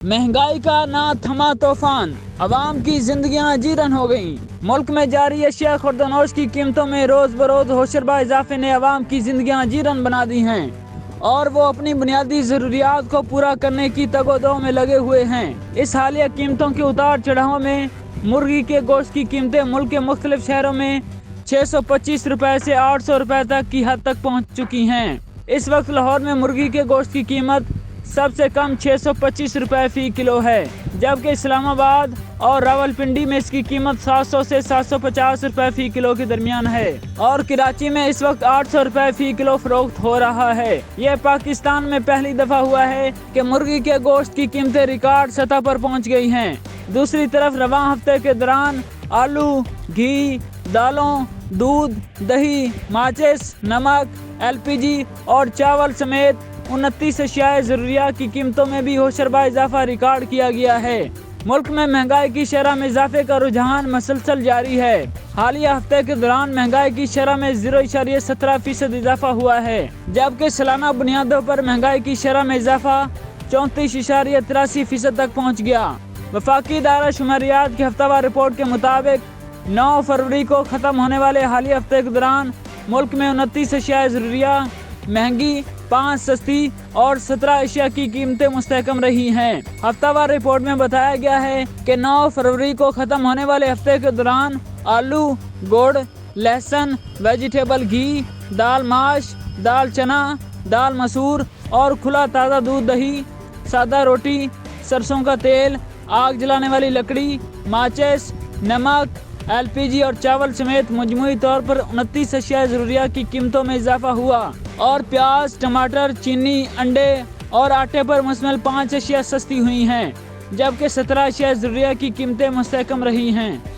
महंगाई का ना थमा तूफान, अवाम की जिंदगियां जीरन हो गईं। मुल्क में जारी अशिया खुर्दनोश की कीमतों में रोज बरोज होशरबा इजाफे ने अवाम की जिंदगियां जीरन बना दी हैं और वो अपनी बुनियादी जरूरियात को पूरा करने की तगोदो में लगे हुए हैं। इस हालिया कीमतों के उतार चढ़ाव में मुर्गी के गोश्त की कीमतें मुल्क के मुख्तलिफ शहरों में 625 रुपए से 800 रुपए तक की हद तक पहुँच चुकी हैं। इस वक्त लाहौर में मुर्गी के गोश्त की कीमत सबसे कम 625 रुपए फी किलो है, जबकि इस्लामाबाद और रावलपिंडी में इसकी कीमत 700 से 750 रुपए फी किलो के दरमियान है और कराची में इस वक्त 800 रुपए फी किलो फरोख्त हो रहा है। यह पाकिस्तान में पहली दफा हुआ है कि मुर्गी के गोश्त की कीमतें रिकॉर्ड सतह पर पहुंच गई हैं। दूसरी तरफ रवां हफ्ते के दौरान आलू, घी, दालों, दूध, दही, माचिस, नमक, LPG और चावल समेत 29 अशियाए ज़रूरियात की कीमतों में भी होशरबा इजाफा रिकॉर्ड किया गया है। मुल्क में महंगाई की शरह में इजाफे का रुझान मसलसल जारी है। हालिया हफ्ते के दौरान महंगाई की शरह में 0.17% इजाफा हुआ है, जबकि सालाना बुनियादों पर महंगाई की शरह में इजाफा 34.83% तक पहुँच गया। वफाकी इदारा शुमारियात की हफ्तावार रिपोर्ट के मुताबिक 9 फरवरी को ख़त्म होने वाले हालिया हफ्ते के दौरान मुल्क में 29 अशियाए ज़रूरिया महंगी, 5 सस्ती और 17 अशिया की कीमतें मुस्तहकम रही हैं। हफ्तावार रिपोर्ट में बताया गया है कि 9 फरवरी को ख़त्म होने वाले हफ्ते के दौरान आलू, गुड़, लहसुन, वेजिटेबल घी, दाल माश, दाल चना, दाल मसूर और खुला ताज़ा दूध, दही, सादा रोटी, सरसों का तेल, आग जलाने वाली लकड़ी, माचिस, नमक, LPG और चावल समेत मजमूई तौर पर 29 अशिया ज़रूरिया की कीमतों में इजाफा हुआ और प्याज, टमाटर, चीनी, अंडे और आटे पर मुश्तमिल 5 अशिया सस्ती हुई हैं, जबकि 17 अशिया ज़रूरिया की कीमतें मुस्तहकम रही हैं।